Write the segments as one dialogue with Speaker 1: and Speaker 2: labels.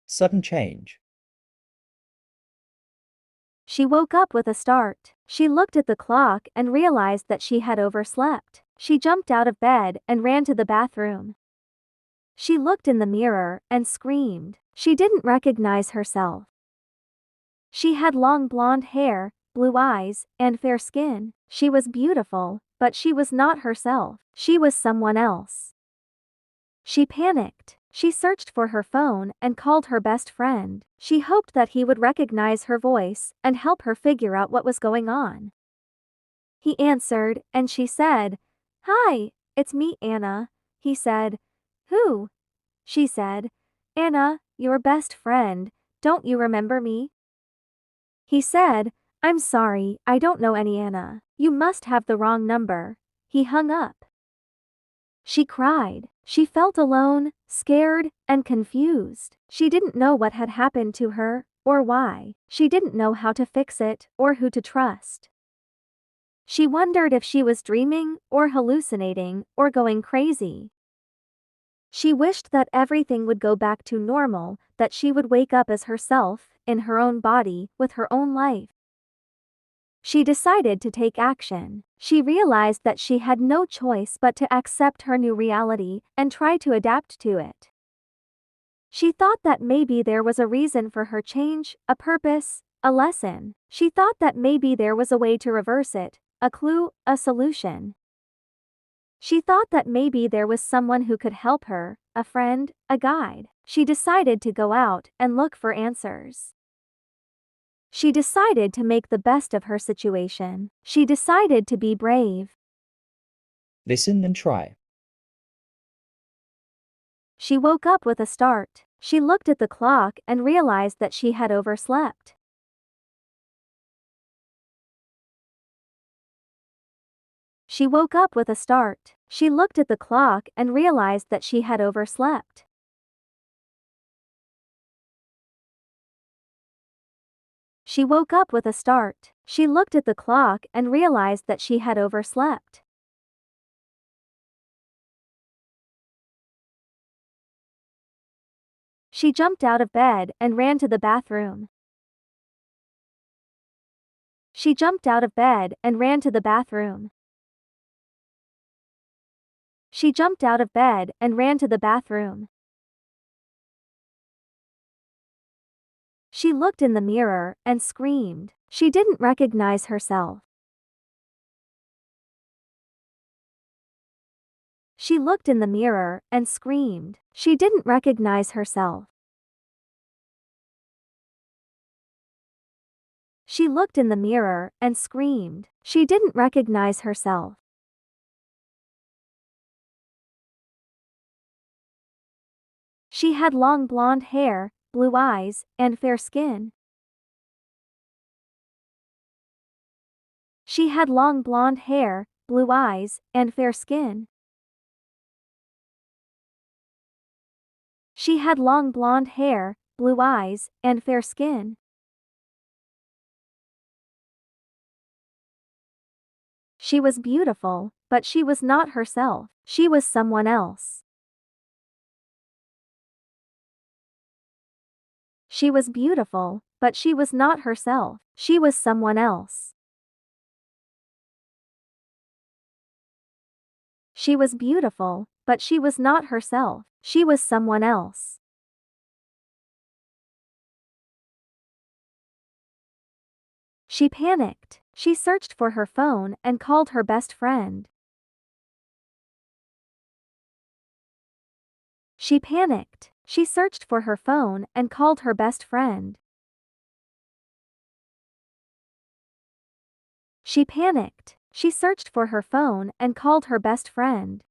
Speaker 1: Sudden change.
Speaker 2: She woke up with a start. She looked at the clock and realized that she had overslept. She jumped out of bed and ran to the bathroom. She looked in the mirror and screamed. She didn't recognize herself. She had long blonde hair, blue eyes, and fair skin. She was beautiful, but she was not herself. She was someone else. She panicked. She searched for her phone and called her best friend. She hoped that he would recognize her voice and help her figure out what was going on. He answered, and she said, "Hi, it's me, Anna." He said, "Who?" She said, "Anna, your best friend. Don't you remember me?" He said, "I'm sorry, I don't know any Anna. You must have the wrong number." He hung up. She cried. She felt alone, scared, and confused. She didn't know what had happened to her, or why. She didn't know how to fix it, or who to trust. She wondered if she was dreaming, or hallucinating, or going crazy. She wished that everything would go back to normal, that she would wake up as herself, in her own body, with her own life. She decided to take action. She realized that she had no choice but to accept her new reality and try to adapt to it. She thought that maybe there was a reason for her change, a purpose, a lesson. She thought that maybe there was a way to reverse it, a clue, a solution. She thought that maybe there was someone who could help her, a friend, a guide. She decided to go out and look for answers. She decided to make the best of her situation. She decided to be brave.
Speaker 1: Listen and try.
Speaker 2: She woke up with a start. She looked at the clock and realized that she had overslept. She woke up with a start. She looked at the clock and realized that she had overslept. She woke up with a start. She looked at the clock and realized that she had overslept. She jumped out of bed and ran to the bathroom. She jumped out of bed and ran to the bathroom. She jumped out of bed and ran to the bathroom. She looked in the mirror and screamed. She didn't recognize herself. She looked in the mirror and screamed. She didn't recognize herself. She looked in the mirror and screamed. She didn't recognize herself. She had long blonde hair, blue eyes, and fair skin. She had long blonde hair, blue eyes, and fair skin. She had long blonde hair, blue eyes, and fair skin. She was beautiful, but she was not herself. She was someone else. She was beautiful, but she was not herself. She was someone else. She was beautiful, but she was not herself. She was someone else. She panicked. She searched for her phone and called her best friend. She panicked. She searched for her phone and called her best friend. She panicked. She searched for her phone and called her best friend.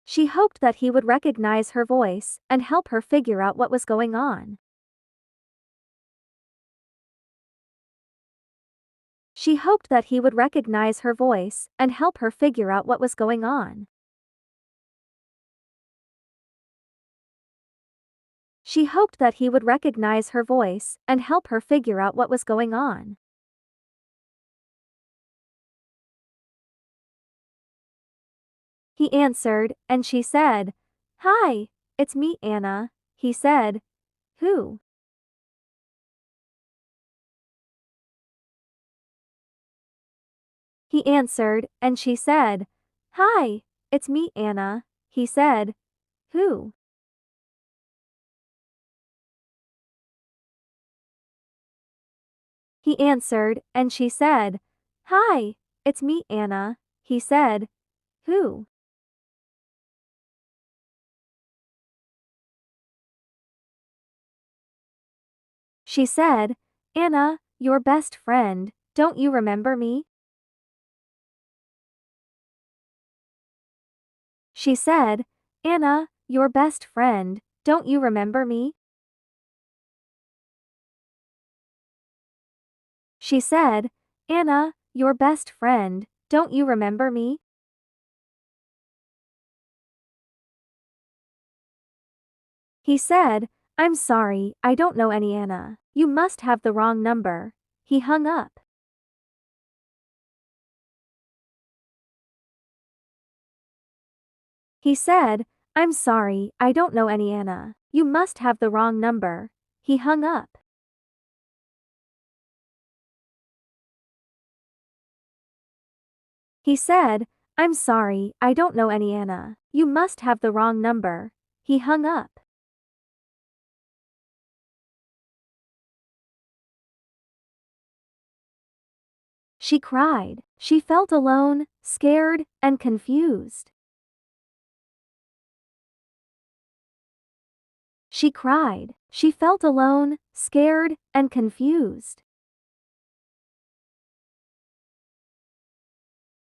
Speaker 2: She hoped that he would recognize her voice and help her figure out what was going on. She hoped that he would recognize her voice and help her figure out what was going on. She hoped that he would recognize her voice and help her figure out what was going on. He answered, and she said, "Hi, it's me, Anna." He said, "Who?" He answered, and she said, "Hi, it's me, Anna." He said, "Who?" He answered, and she said, "Hi, it's me, Anna." He said, "Who?" She said, "Anna, your best friend, don't you remember me?" She said, "Anna, your best friend, don't you remember me?" She said, "Anna, your best friend, don't you remember me?" He said, "I'm sorry, I don't know any Anna. You must have the wrong number." He hung up. He said, "I'm sorry, I don't know any Anna. You must have the wrong number." He hung up. He said, "I'm sorry, I don't know any Anna. You must have the wrong number." He hung up. She cried. She felt alone, scared, and confused. She cried. She felt alone, scared, and confused.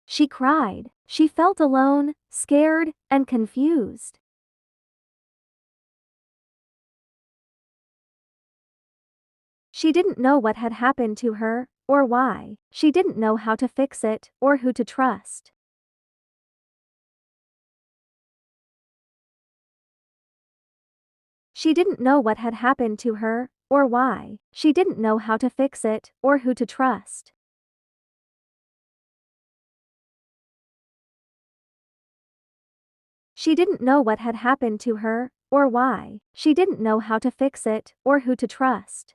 Speaker 2: She cried. She felt alone, scared, and confused. She didn't know what had happened to her, or why. She didn't know how to fix it, or who to trust. She didn't know what had happened to her, or why. She didn't know how to fix it, or who to trust. She didn't know what had happened to her, or why. She didn't know how to fix it, or who to trust.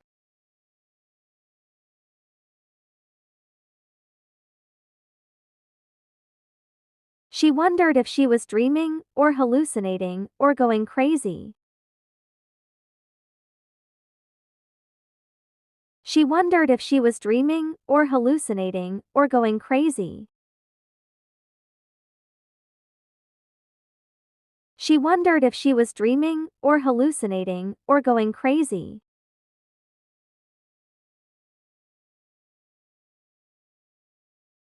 Speaker 2: She wondered if she was dreaming, or hallucinating, or going crazy. She wondered if she was dreaming, or hallucinating, or going crazy. She wondered if she was dreaming, or hallucinating, or going crazy.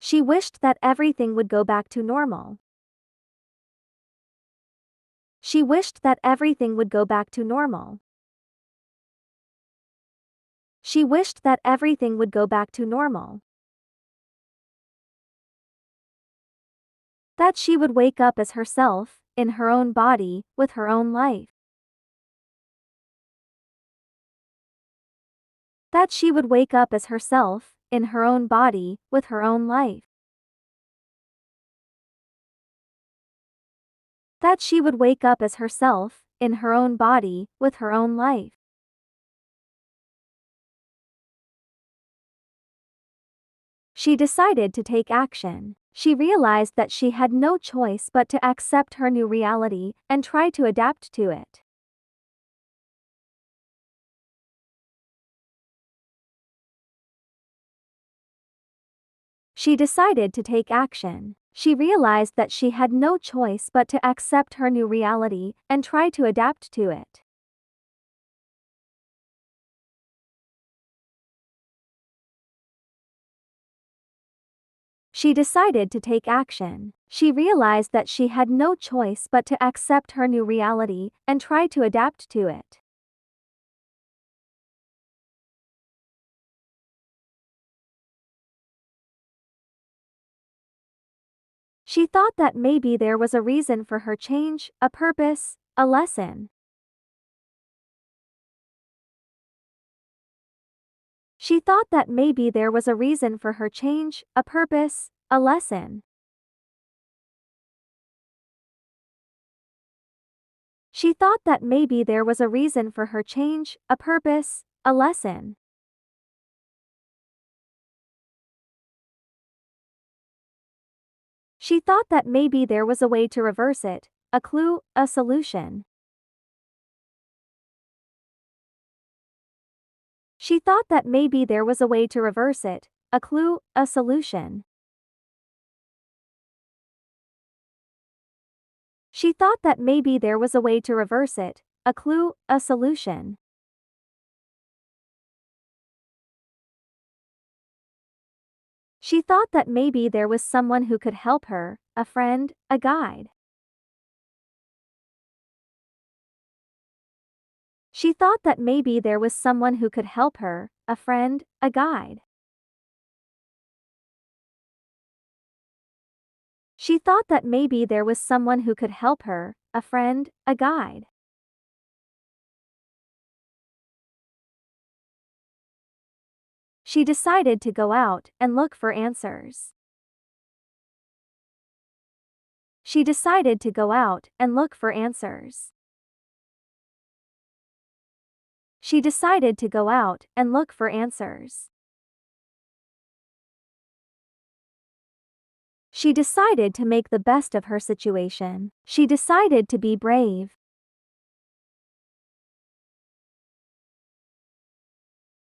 Speaker 2: She wished that everything would go back to normal. She wished that everything would go back to normal. She wished that everything would go back to normal. That she would wake up as herself, in her own body, with her own life. That she would wake up as herself, in her own body, with her own life. That she would wake up as herself, in her own body, with her own life. She decided to take action. She realized that she had no choice but to accept her new reality and try to adapt to it. She decided to take action. She realized that she had no choice but to accept her new reality and try to adapt to it. She decided to take action. She realized that she had no choice but to accept her new reality and try to adapt to it. She thought that maybe there was a reason for her change, a purpose, a lesson. She thought that maybe there was a reason for her change, a purpose, a lesson. She thought that maybe there was a reason for her change, a purpose, a lesson. She thought that maybe there was a way to reverse it, a clue, a solution. She thought that maybe there was a way to reverse it, a clue, a solution. She thought that maybe there was a way to reverse it, a clue, a solution. She thought that maybe there was someone who could help her, a friend, a guide. She thought that maybe there was someone who could help her, a friend, a guide. She thought that maybe there was someone who could help her, a friend, a guide. She decided to go out and look for answers. She decided to go out and look for answers. She decided to go out and look for answers. She decided to make the best of her situation. She decided to be brave.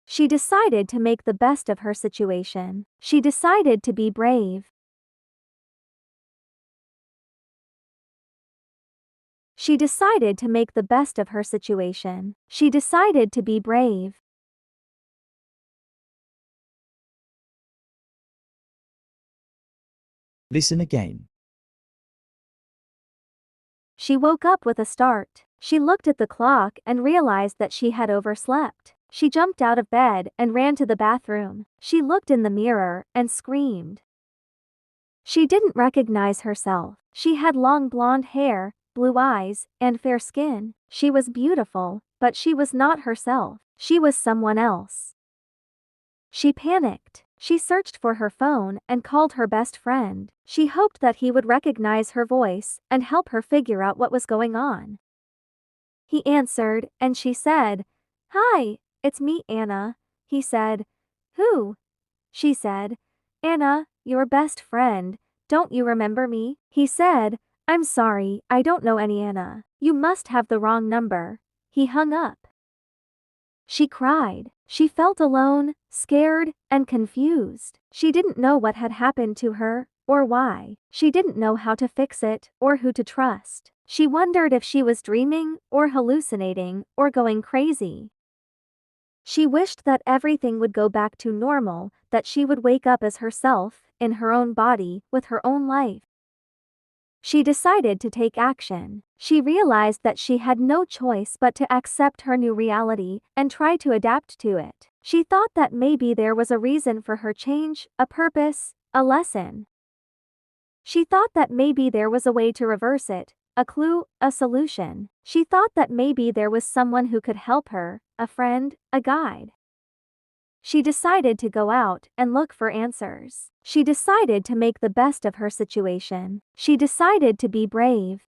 Speaker 2: She decided to make the best of her situation. She decided to be brave. She decided to make the best of her situation. She decided to be brave.
Speaker 1: Listen again.
Speaker 2: She woke up with a start. She looked at the clock and realized that she had overslept. She jumped out of bed and ran to the bathroom. She looked in the mirror and screamed. She didn't recognize herself. She had long blonde hair, blue eyes, and fair skin. She was beautiful, but she was not herself. She was someone else. She panicked. She searched for her phone and called her best friend. She hoped that he would recognize her voice and help her figure out what was going on. He answered, and she said, "Hi, it's me, Anna." He said, "Who?" She said, "Anna, your best friend. Don't you remember me?" He said, "I'm sorry, I don't know any Anna. You must have the wrong number." He hung up. She cried. She felt alone, scared, and confused. She didn't know what had happened to her, or why. She didn't know how to fix it, or who to trust. She wondered if she was dreaming, or hallucinating, or going crazy. She wished that everything would go back to normal, that she would wake up as herself, in her own body, with her own life. She decided to take action. She realized that she had no choice but to accept her new reality and try to adapt to it. She thought that maybe there was a reason for her change, a purpose, a lesson. She thought that maybe there was a way to reverse it, a clue, a solution. She thought that maybe there was someone who could help her, a friend, a guide. She decided to go out and look for answers. She decided to make the best of her situation. She decided to be brave.